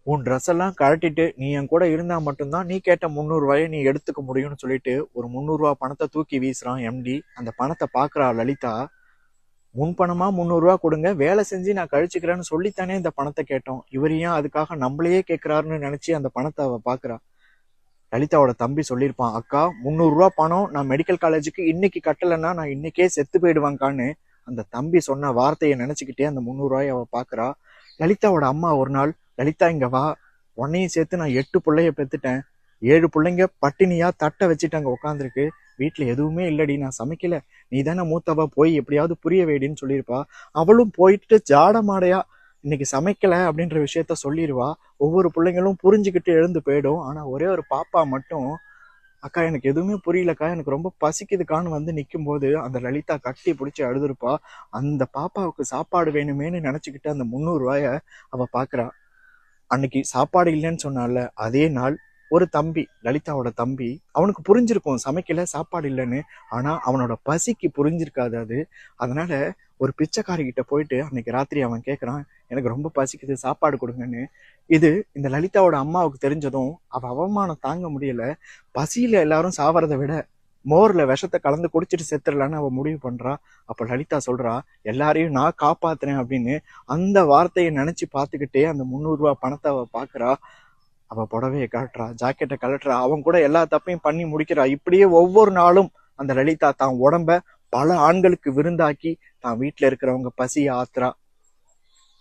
உன் ட்ரெஸ் எல்லாம் கழட்டிட்டு நீ என் கூட இருந்தா மட்டும்தான் நீ கேட்ட 300 ரூபாயை நீ எடுத்துக்க முடியும்னு சொல்லிட்டு ஒரு 300 ரூபா பணத்தை தூக்கி வீசுறான் எம்டி. அந்த பணத்தை பாக்குறா லலிதா. முன்பணமா 300 ரூபா கொடுங்க, வேலை செஞ்சு நான் கழிச்சுக்கிறேன்னு சொல்லித்தானே இந்த பணத்தை கேட்டோம். இவர் ஏன் அதுக்காக நம்மளையே கேட்கிறாருன்னு நினைச்சு அந்த பணத்தை அவ பாக்குறா. லலிதாவோட தம்பி சொல்லியிருப்பான், அக்கா 300 ரூபா பணம் நான் மெடிக்கல் காலேஜுக்கு இன்னைக்கு கட்டலைன்னா நான் இன்னைக்கே செத்து போயிடுவாங்கான்னு அந்த தம்பி சொன்ன வார்த்தையை நினைச்சுக்கிட்டே அந்த 300 ரூபாயை அவ பாக்குறா. லலிதாவோட அம்மா ஒரு நாள், லலிதா இங்க வா, உன்னையும் சேர்த்து நான் 8 பிள்ளைய பெத்துட்டேன், 7 பிள்ளைங்க பட்டினியா தட்டை வச்சுட்டு அங்க உட்காந்துருக்கு, வீட்டுல எதுவுமே இல்லடி, நான் சமைக்கல, நீ தானே மூத்தவா, போய் எப்படியாவது புரிய வேடின்னு சொல்லியிருப்பா. அவளும் போயிட்டு ஜாட மாடையா இன்னைக்கு சமைக்கல அப்படின்ற விஷயத்த சொல்லிடுவா. ஒவ்வொரு பிள்ளைங்களும் புரிஞ்சுக்கிட்டு எழுந்து போயிடும். ஆனா ஒரே ஒரு பாப்பா மட்டும், அக்கா எனக்கு எதுவுமே புரியலக்கா, எனக்கு ரொம்ப பசிக்குதுக்கான்னு வந்து நிற்கும் போது அந்த லலிதா கட்டி பிடிச்சி அழுதுருப்பா. அந்த பாப்பாவுக்கு சாப்பாடு வேணுமேன்னு நினைச்சுக்கிட்டு அந்த 300 ரூபாய அவ பாக்குறா. அன்னைக்கு சாப்பாடு இல்லைன்னு சொன்னால அதே நாள் ஒரு தம்பி, லலிதாவோட தம்பி, அவனுக்கு புரிஞ்சிருக்கும் சமைக்கல சாப்பாடு இல்லைன்னு. ஆனா அவனோட பசிக்கு புரிஞ்சிருக்காது அது. அதனால ஒரு பிச்சைக்காரி கிட்ட போயிட்டு அன்னைக்கு ராத்திரி அவன் கேட்கறான், எனக்கு ரொம்ப பசிக்குது சாப்பாடு கொடுங்கன்னு. இது இந்த லலிதாவோட அம்மாவுக்கு தெரிஞ்சதும் அவ அவமானம் தாங்க முடியல. பசியில எல்லாரும் சாவறதை விட மோர்ல விஷத்தை கலந்து குடிச்சிட்டு செத்துடலான்னு அவ முடிவு பண்றா. அப்ப லலிதா சொல்றா, எல்லாரையும் நான் காப்பாத்துறேன் அப்படின்னு. அந்த வார்த்தையை நினைச்சு பார்த்துக்கிட்டே அந்த 300 ரூபாய் பணத்தை அவ பாக்குறா. அவ புடவையை கழட்டுறா, ஜாக்கெட்டை கழட்டுறா, அவன் கூட எல்லா தப்பையும் பண்ணி முடிக்கிறா. இப்படியே ஒவ்வொரு நாளும் அந்த லலிதா தான் உடம்ப பல ஆண்களுக்கு விருந்தாக்கி தான் வீட்டுல இருக்கிறவங்க பசியை ஆத்துறா.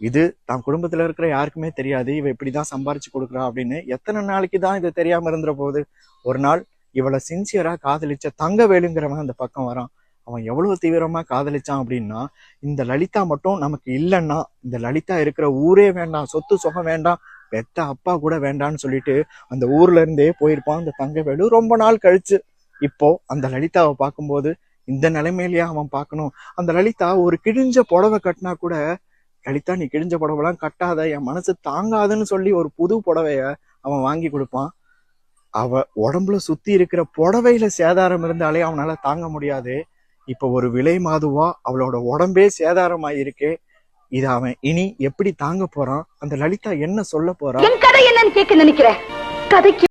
இது தான் குடும்பத்துல இருக்கிற யாருக்குமே தெரியாது இவ இப்படிதான் சம்பாரிச்சு கொடுக்குறா அப்படின்னு. எத்தனை நாளைக்கு தான் இது தெரியாம இருந்துற போகுது. ஒரு நாள் இவளை சின்சியரா காதலிச்ச தங்கவேலுங்கிறவன் அந்த பக்கம் வரான். அவன் எவ்வளவு தீவிரமா காதலிச்சான் அப்படின்னா, இந்த லலிதா மட்டும் நமக்கு இல்லைன்னா இந்த லலிதா இருக்கிற ஊரே வேண்டாம், சொத்து சுகம் வேண்டாம், பெத்த அப்பா கூட வேண்டான்னு சொல்லிட்டு அந்த ஊர்ல இருந்தே போயிருப்பான் அந்த தங்கவேலு. ரொம்ப நாள் கழிச்சு இப்போ அந்த லலிதாவை பார்க்கும்போது இந்த நிலைமையிலேயே அவன் பார்க்கணும். அந்த லலிதா ஒரு கிழிஞ்ச புடவை கட்டினா கூட, லலிதா நீ கிழிஞ்ச புடவைலாம் கட்டாத, என் மனசு தாங்காதுன்னு சொல்லி ஒரு புது புடவைய அவன் வாங்கி கொடுப்பான். அவ உடம்புல சுத்தி இருக்கிற புடவையில சேதாரம் இருந்தாலே அவனால தாங்க முடியாது. இப்ப ஒரு விலை மாதுவா அவளோட உடம்பே சேதாரமாயிருக்கே. இத அவன் இனி எப்படி தாங்க போறான்? அந்த லலிதா என்ன சொல்ல போறா? என் கதை என்னன்னு கேட்க நினைக்கிறேன். கதைக்கு